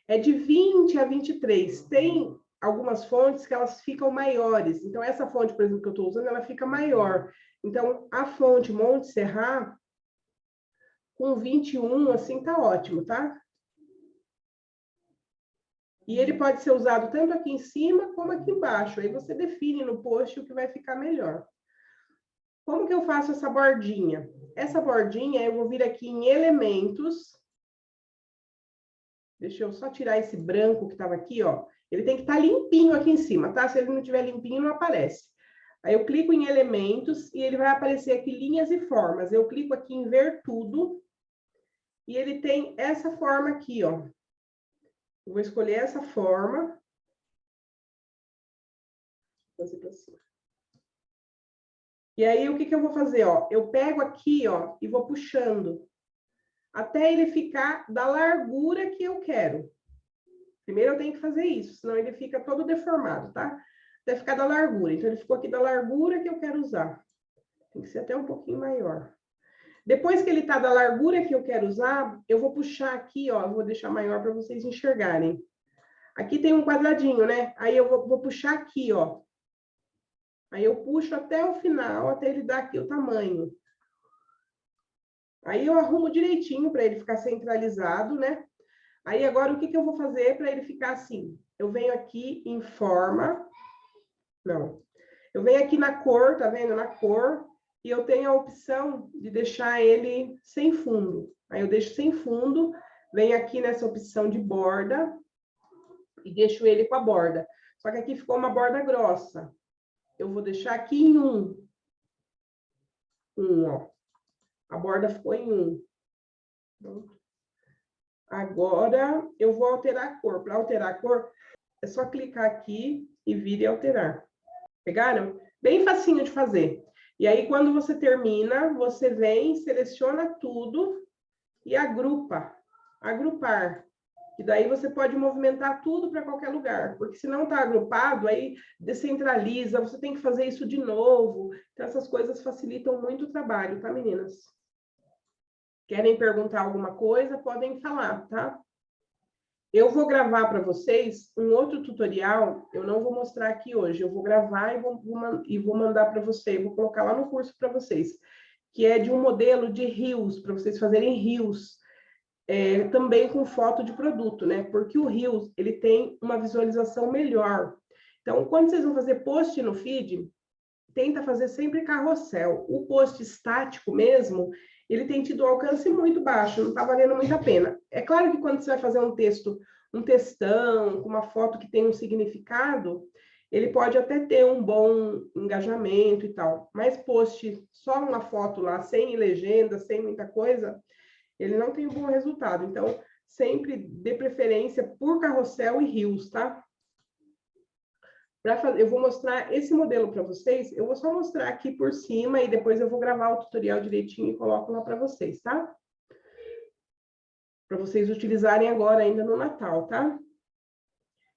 Speaker 1: é de 20 a 23. Tem algumas fontes que elas ficam maiores. Então, essa fonte, por exemplo, que eu estou usando, ela fica maior. Então, a fonte Monte Serrat, com 21, assim, tá ótimo, tá? E ele pode ser usado tanto aqui em cima como aqui embaixo. Aí você define no post o que vai ficar melhor. Como que eu faço essa bordinha? Essa bordinha, eu vou vir aqui em elementos. Deixa eu só tirar esse branco que estava aqui, ó. Ele tem que estar limpinho aqui em cima, tá? Se ele não estiver limpinho, não aparece. Aí eu clico em elementos e ele vai aparecer aqui linhas e formas. Eu clico aqui em ver tudo e ele tem essa forma aqui, ó. Eu vou escolher essa forma. E aí, o que eu vou fazer, ó? Eu pego aqui, ó, e vou puxando até ele ficar da largura que eu quero. Primeiro eu tenho que fazer isso, senão ele fica todo deformado, tá? Até ficar da largura. Então, ele ficou aqui da largura que eu quero usar. Tem que ser até um pouquinho maior. Depois que ele tá da largura que eu quero usar, eu vou puxar aqui, ó, vou deixar maior para vocês enxergarem. Aqui tem um quadradinho, né? Aí eu vou puxar aqui, ó. Aí eu puxo até o final, até ele dar aqui o tamanho. Aí eu arrumo direitinho para ele ficar centralizado, né? Aí, agora, o que eu vou fazer para ele ficar assim? Eu venho aqui em forma... Não. Eu venho aqui na cor, tá vendo? Na cor, e eu tenho a opção de deixar ele sem fundo. Aí eu deixo sem fundo, venho aqui nessa opção de borda e deixo ele com a borda. Só que aqui ficou uma borda grossa. Eu vou deixar aqui em 1. 1, ó. A borda ficou em 1. Pronto. Agora, eu vou alterar a cor. Para alterar a cor, é só clicar aqui e vir e alterar. Pegaram? Bem facinho de fazer. E aí, quando você termina, você vem, seleciona tudo e agrupa. Agrupar. E daí você pode movimentar tudo para qualquer lugar. Porque se não está agrupado, aí descentraliza, você tem que fazer isso de novo. Então, essas coisas facilitam muito o trabalho, tá, meninas? Querem perguntar alguma coisa? Podem falar, tá? Eu vou gravar para vocês um outro tutorial, eu não vou mostrar aqui hoje, eu vou gravar e vou mandar para vocês, vou colocar lá no curso para vocês, que é de um modelo de rios, para vocês fazerem rios, também com foto de produto, né? Porque o rios, ele tem uma visualização melhor. Então, quando vocês vão fazer post no feed, tenta fazer sempre carrossel. O post estático mesmo, ele tem tido um alcance muito baixo, não está valendo muito a pena. É claro que quando você vai fazer um texto, um textão, com uma foto que tem um significado, ele pode até ter um bom engajamento e tal, mas post só uma foto lá, sem legenda, sem muita coisa, ele não tem um bom resultado. Então, sempre dê preferência por carrossel e rios, tá? Eu vou mostrar esse modelo para vocês, eu vou só mostrar aqui por cima e depois eu vou gravar o tutorial direitinho e coloco lá para vocês, tá? Para vocês utilizarem agora ainda no Natal, tá?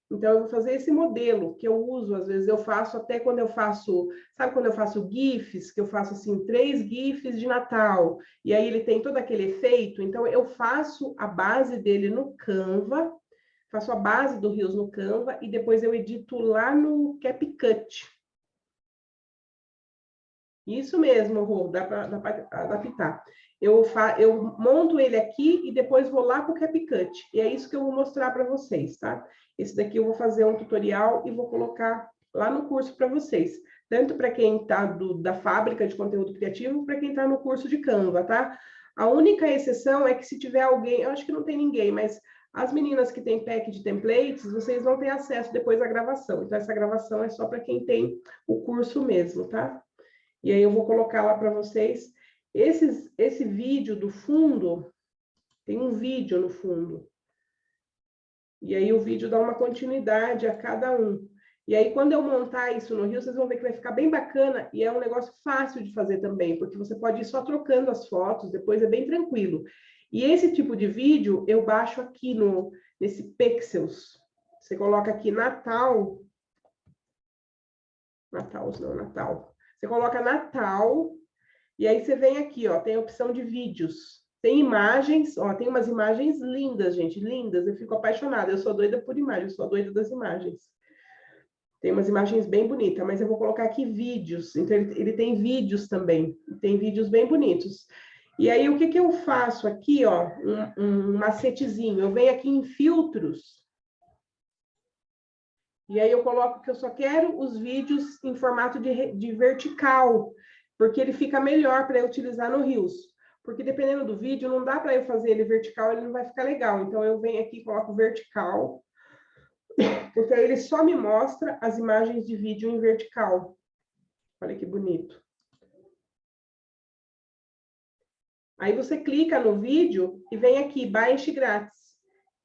Speaker 1: Então, eu vou fazer esse modelo que eu uso, às vezes eu faço até quando eu faço, sabe quando eu faço GIFs, que eu faço assim, 3 GIFs de Natal, e aí ele tem todo aquele efeito, então eu faço a base dele no Canva, faço a base do Rios no Canva e depois eu edito lá no CapCut. Isso mesmo, Rô, dá para adaptar. Eu monto ele aqui e depois vou lá para o CapCut. E é isso que eu vou mostrar para vocês, tá? Esse daqui eu vou fazer um tutorial e vou colocar lá no curso para vocês. Tanto para quem está da fábrica de conteúdo criativo, para quem está no curso de Canva, tá? A única exceção é que se tiver alguém, eu acho que não tem ninguém, mas as meninas que têm pack de templates, vocês vão ter acesso depois à gravação. Então, essa gravação é só para quem tem o curso mesmo, tá? E aí eu vou colocar lá para vocês. Esse vídeo do fundo, tem um vídeo no fundo. E aí o vídeo dá uma continuidade a cada um. E aí, quando eu montar isso no Rio, vocês vão ver que vai ficar bem bacana e é um negócio fácil de fazer também, porque você pode ir só trocando as fotos, depois é bem tranquilo. E esse tipo de vídeo eu baixo aqui nesse Pexels. Você coloca aqui Natal. Natal. Você coloca Natal, e aí você vem aqui, ó, tem a opção de vídeos. Tem imagens, ó, tem umas imagens lindas, gente, lindas. Eu fico apaixonada, eu sou doida por imagens, eu sou doida das imagens. Tem umas imagens bem bonitas, mas eu vou colocar aqui vídeos. Então, ele tem vídeos também, tem vídeos bem bonitos. E aí, o que eu faço aqui, ó, um macetezinho. Eu venho aqui em filtros. E aí eu coloco que eu só quero os vídeos em formato de vertical, porque ele fica melhor para eu utilizar no Reels. Porque dependendo do vídeo, não dá para eu fazer ele vertical, ele não vai ficar legal. Então, eu venho aqui e coloco vertical, porque aí ele só me mostra as imagens de vídeo em vertical. Olha que bonito. Aí você clica no vídeo e vem aqui, baixe grátis.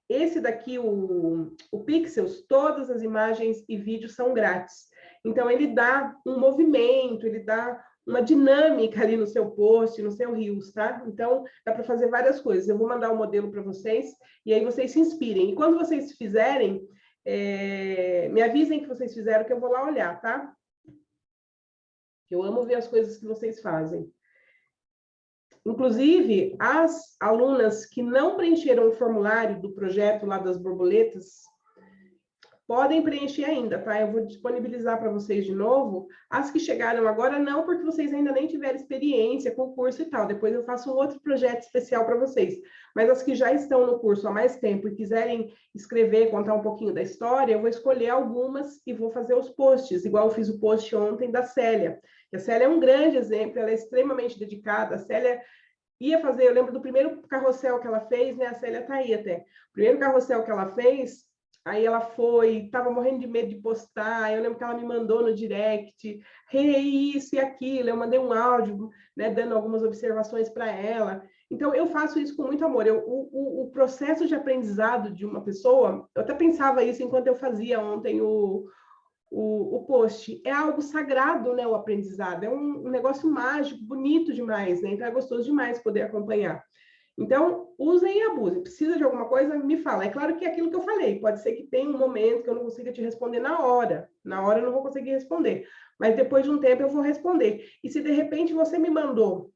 Speaker 1: Esse daqui, o Pixels, todas as imagens e vídeos são grátis. Então, ele dá um movimento, ele dá uma dinâmica ali no seu post, no seu Reels, tá? Então, dá para fazer várias coisas. Eu vou mandar o modelo para vocês, e aí vocês se inspirem. E quando vocês fizerem, me avisem que vocês fizeram, que eu vou lá olhar, tá? Eu amo ver as coisas que vocês fazem. Inclusive, as alunas que não preencheram o formulário do projeto lá das borboletas, podem preencher ainda, tá? Eu vou disponibilizar para vocês de novo. As que chegaram agora, não, porque vocês ainda nem tiveram experiência com o curso e tal. Depois eu faço um outro projeto especial para vocês. Mas as que já estão no curso há mais tempo e quiserem escrever, contar um pouquinho da história, eu vou escolher algumas e vou fazer os posts, igual eu fiz o post ontem da Célia. A Célia é um grande exemplo, ela é extremamente dedicada. A Célia ia fazer, eu lembro do primeiro carrossel que ela fez, né? A Célia tá aí até. O primeiro carrossel que ela fez, aí ela foi, estava morrendo de medo de postar, eu lembro que ela me mandou no direct, isso e aquilo, eu mandei um áudio, né, dando algumas observações para ela. Então, eu faço isso com muito amor. O processo de aprendizado de uma pessoa, eu até pensava isso enquanto eu fazia ontem o post, é algo sagrado, né, o aprendizado, é um negócio mágico, bonito demais, né, então é gostoso demais poder acompanhar. Então, usem e abusem. Precisa de alguma coisa? Me fala. É claro que é aquilo que eu falei. Pode ser que tenha um momento que eu não consiga te responder na hora. Na hora eu não vou conseguir responder. Mas depois de um tempo eu vou responder. E se de repente você me mandou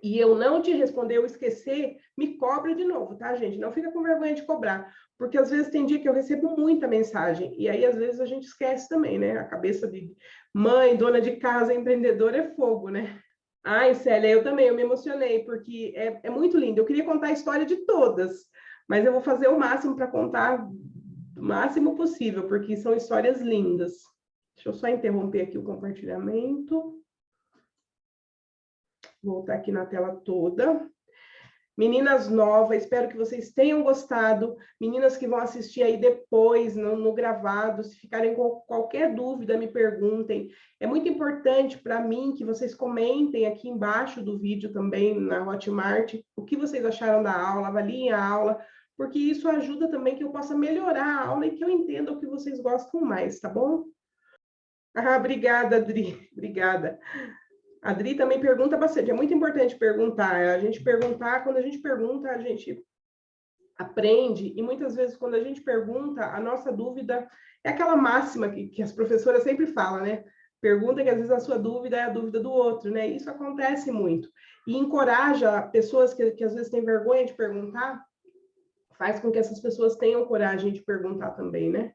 Speaker 1: e eu não te responder, eu esquecer, me cobra de novo, tá, gente? Não fica com vergonha de cobrar. Porque às vezes tem dia que eu recebo muita mensagem. E aí, às vezes, a gente esquece também, né? A cabeça de mãe, dona de casa, empreendedora é fogo, né? Ai, Célia, eu também, eu me emocionei, porque é muito lindo. Eu queria contar a história de todas, mas eu vou fazer o máximo para contar o máximo possível, porque são histórias lindas. Deixa eu só interromper aqui o compartilhamento. Voltar aqui na tela toda. Meninas novas, espero que vocês tenham gostado. Meninas que vão assistir aí depois, no gravado, se ficarem com qualquer dúvida, me perguntem. É muito importante para mim que vocês comentem aqui embaixo do vídeo também, na Hotmart, o que vocês acharam da aula, avaliem a aula, porque isso ajuda também que eu possa melhorar a aula e que eu entenda o que vocês gostam mais, tá bom? Ah, obrigada, Adri. Obrigada. A Adri também pergunta bastante, é muito importante perguntar. A gente perguntar, quando a gente pergunta, a gente aprende, e muitas vezes, quando a gente pergunta, a nossa dúvida é aquela máxima que as professoras sempre falam, né? Pergunta que às vezes a sua dúvida é a dúvida do outro, né? Isso acontece muito. E encoraja pessoas que às vezes têm vergonha de perguntar, faz com que essas pessoas tenham coragem de perguntar também, né?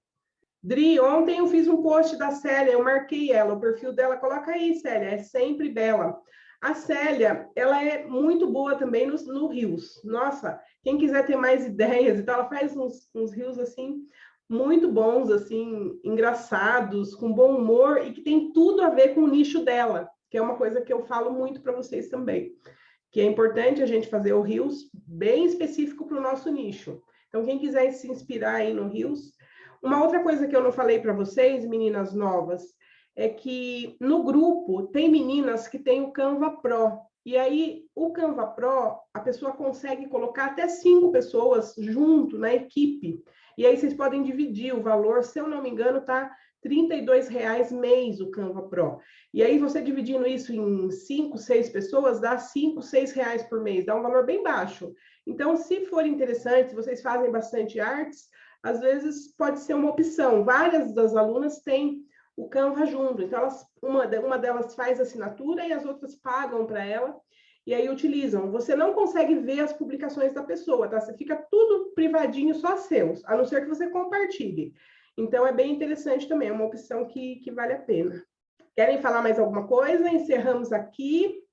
Speaker 1: Dri, ontem eu fiz um post da Célia, eu marquei ela, o perfil dela, coloca aí, Célia, é sempre bela. A Célia, ela é muito boa também no Reels. Nossa, quem quiser ter mais ideias, então ela faz uns Reels, assim, muito bons, assim, engraçados, com bom humor e que tem tudo a ver com o nicho dela, que é uma coisa que eu falo muito para vocês também, que é importante a gente fazer o Reels bem específico para o nosso nicho. Então, quem quiser se inspirar aí no Reels. Uma outra coisa que eu não falei para vocês, meninas novas, é que no grupo tem meninas que têm o Canva Pro. E aí, o Canva Pro, a pessoa consegue colocar até 5 pessoas junto na equipe. E aí vocês podem dividir o valor, se eu não me engano, tá R$ 32,00 mês o Canva Pro. E aí, você dividindo isso em 5, 6 pessoas, dá R$ 5, 6 reais por mês, dá um valor bem baixo. Então, se for interessante, se vocês fazem bastante artes, às vezes pode ser uma opção. Várias das alunas têm o Canva junto, então uma delas faz assinatura e as outras pagam para ela e aí utilizam. Você não consegue ver as publicações da pessoa, tá? Você fica tudo privadinho, só seus, a não ser que você compartilhe. Então é bem interessante também, é uma opção que vale a pena. Querem falar mais alguma coisa? Encerramos aqui.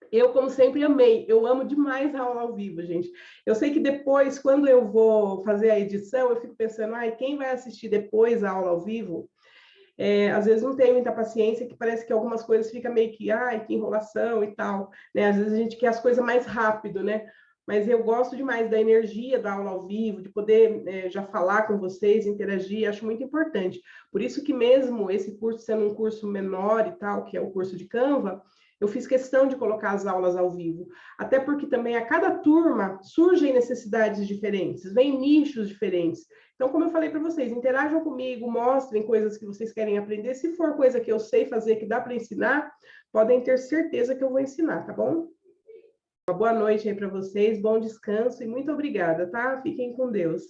Speaker 1: Eu, como sempre, amei. Eu amo demais a aula ao vivo, gente. Eu sei que depois, quando eu vou fazer a edição, eu fico pensando, ai, quem vai assistir depois a aula ao vivo? Às vezes não tem muita paciência, que parece que algumas coisas ficam meio que, ai, que enrolação e tal, né? Às vezes a gente quer as coisas mais rápido, né? Mas eu gosto demais da energia da aula ao vivo, de poder já falar com vocês, interagir, acho muito importante. Por isso que mesmo esse curso sendo um curso menor e tal, que é o curso de Canva, eu fiz questão de colocar as aulas ao vivo, até porque também a cada turma surgem necessidades diferentes, vem nichos diferentes. Então, como eu falei para vocês, interajam comigo, mostrem coisas que vocês querem aprender. Se for coisa que eu sei fazer, que dá para ensinar, podem ter certeza que eu vou ensinar, tá bom? Uma boa noite aí para vocês, bom descanso e muito obrigada, tá? Fiquem com Deus.